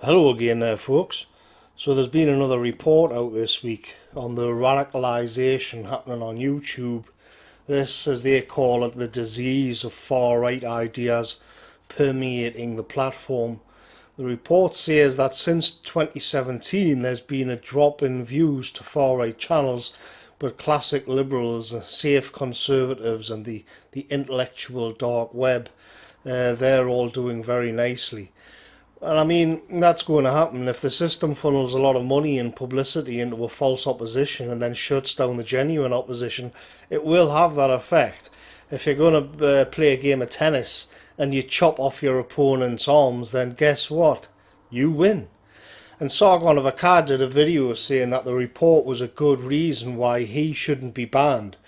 Hello again there, folks. So there's been another report out this week on the radicalisation happening on YouTube. This, as they call it, the disease of far-right ideas permeating the platform. The report says that since 2017 there's been a drop in views to far-right channels, but classic liberals, safe conservatives and the intellectual dark web, they're all doing very nicely. And I mean, that's going to happen if the system funnels a lot of money and publicity into a false opposition and then shuts down the genuine opposition. It will have that effect. If you're going to play a game of tennis and you chop off your opponent's arms, then guess what? You win. And Sargon of Akkad did a video saying that the report was a good reason why he shouldn't be banned.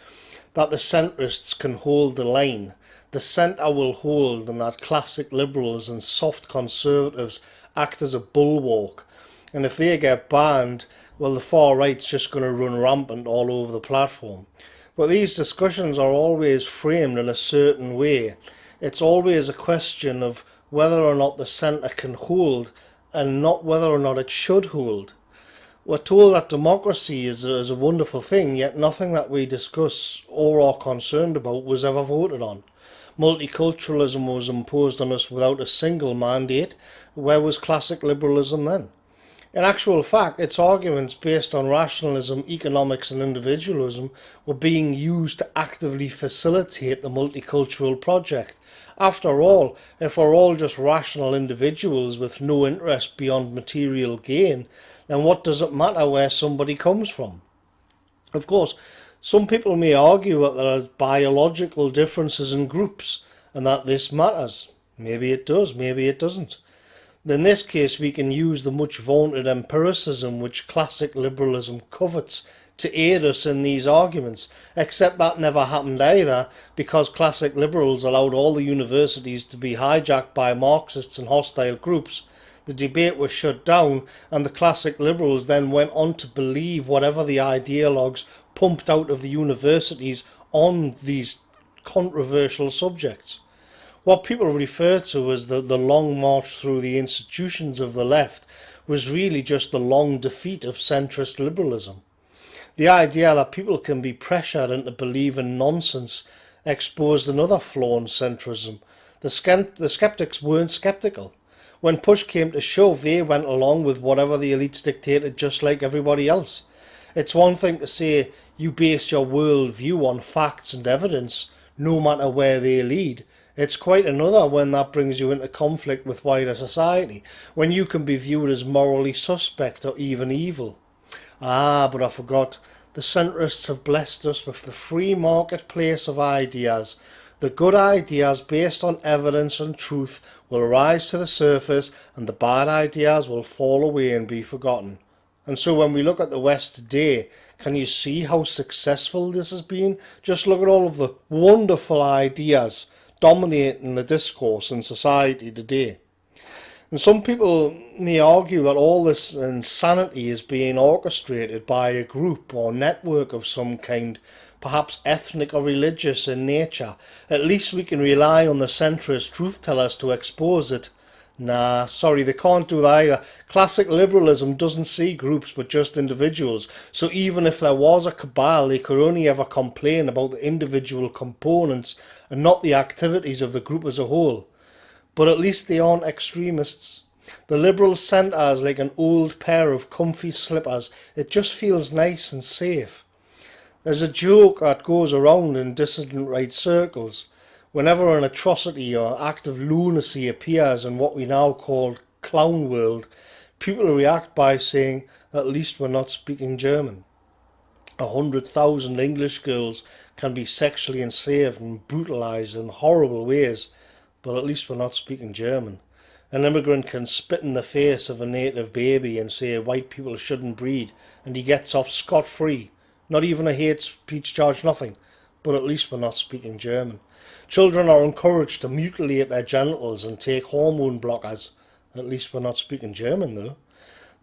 That the centrists can hold the line. The centre will hold, and that classic liberals and soft conservatives act as a bulwark. And if they get banned, well, the far right's just going to run rampant all over the platform. But these discussions are always framed in a certain way. It's always a question of whether or not the centre can hold and not whether or not it should hold. We're told that democracy is a wonderful thing, yet nothing that we discuss or are concerned about was ever voted on. Multiculturalism was imposed on us without a single mandate. Where was classic liberalism then? In actual fact, its arguments based on rationalism, economics and individualism were being used to actively facilitate the multicultural project. After all, if we're all just rational individuals with no interest beyond material gain, then what does it matter where somebody comes from? Of course, some people may argue that there are biological differences in groups and that this matters. Maybe it does, maybe it doesn't. In this case, we can use the much vaunted empiricism which classic liberalism covets to aid us in these arguments, except that never happened either, because classic liberals allowed all the universities to be hijacked by Marxists and hostile groups. The debate was shut down, and the classic liberals then went on to believe whatever the ideologues pumped out of the universities on these controversial subjects. What people refer to as the long march through the institutions of the left was really just the long defeat of centrist liberalism. The idea that people can be pressured into believing nonsense exposed another flaw in centrism. The skeptics weren't skeptical. When push came to shove, they went along with whatever the elites dictated, just like everybody else. It's one thing to say you base your worldview on facts and evidence, no matter where they lead. It's quite another when that brings you into conflict with wider society, when you can be viewed as morally suspect or even evil. But I forgot. The centrists have blessed us with the free marketplace of ideas. The good ideas based on evidence and truth will rise to the surface, and the bad ideas will fall away and be forgotten. And so when we look at the West today, can you see how successful this has been? Just look at all of the wonderful ideas dominating the discourse in society today. And some people may argue that all this insanity is being orchestrated by a group or network of some kind, perhaps ethnic or religious in nature. At least we can rely on the centrist truth tellers to expose it. Nah, sorry, they can't do that either. Classic liberalism doesn't see groups but just individuals, so even if there was a cabal, they could only ever complain about the individual components and not the activities of the group as a whole. But at least they aren't extremists. The liberal centre is like an old pair of comfy slippers. It just feels nice and safe. There's a joke that goes around in dissident right circles. Whenever an atrocity or act of lunacy appears in what we now call clown world, people react by saying, at least we're not speaking German. 100,000 English girls can be sexually enslaved and brutalised in horrible ways, but at least we're not speaking German. An immigrant can spit in the face of a native baby and say white people shouldn't breed, and he gets off scot-free. Not even a hate speech charge, nothing. But at least we're not speaking German. Children are encouraged to mutilate their genitals and take hormone blockers. At least we're not speaking German, though.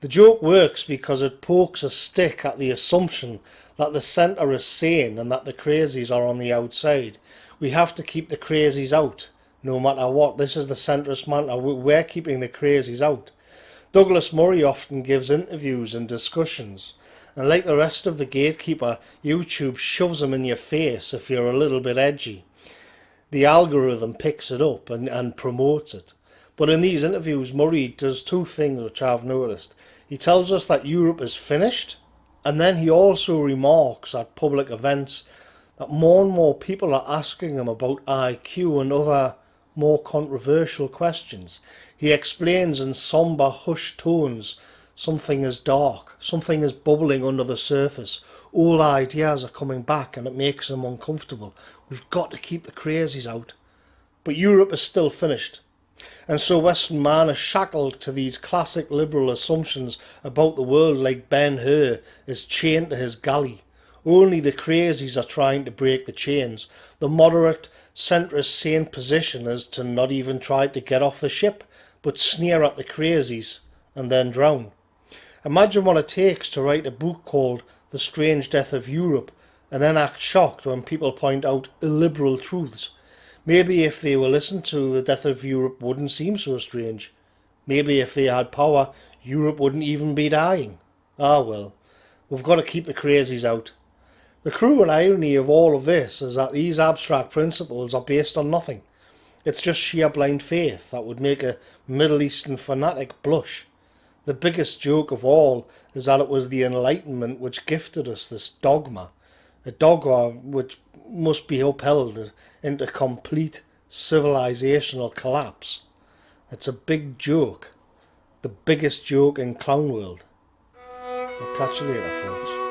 The joke works because it pokes a stick at the assumption that the centre is sane and that the crazies are on the outside. We have to keep the crazies out, no matter what. This is the centrist mantra. We're keeping the crazies out. Douglas Murray often gives interviews and discussions, and like the rest of the gatekeeper, YouTube shoves them in your face if you're a little bit edgy. The algorithm picks it up and promotes it. But in these interviews, Murray does two things which I've noticed. He tells us that Europe is finished, and then he also remarks at public events that more and more people are asking him about IQ and other more controversial questions. He explains in sombre, hushed tones, something is dark, something is bubbling under the surface. Old ideas are coming back and it makes him uncomfortable. We've got to keep the crazies out. But Europe is still finished. And so Western man is shackled to these classic liberal assumptions about the world, like Ben-Hur is chained to his galley. Only the crazies are trying to break the chains. The moderate, centrist, sane position is to not even try to get off the ship, but sneer at the crazies and then drown. Imagine what it takes to write a book called The Strange Death of Europe and then act shocked when people point out illiberal truths. Maybe if they were listened to, the death of Europe wouldn't seem so strange. Maybe if they had power, Europe wouldn't even be dying. Ah well, we've got to keep the crazies out. The cruel irony of all of this is that these abstract principles are based on nothing. It's just sheer blind faith that would make a Middle Eastern fanatic blush. The biggest joke of all is that it was the Enlightenment which gifted us this dogma, a dogma which must be upheld into complete civilizational collapse. It's a big joke, the biggest joke in clown world. I'll catch you later, folks.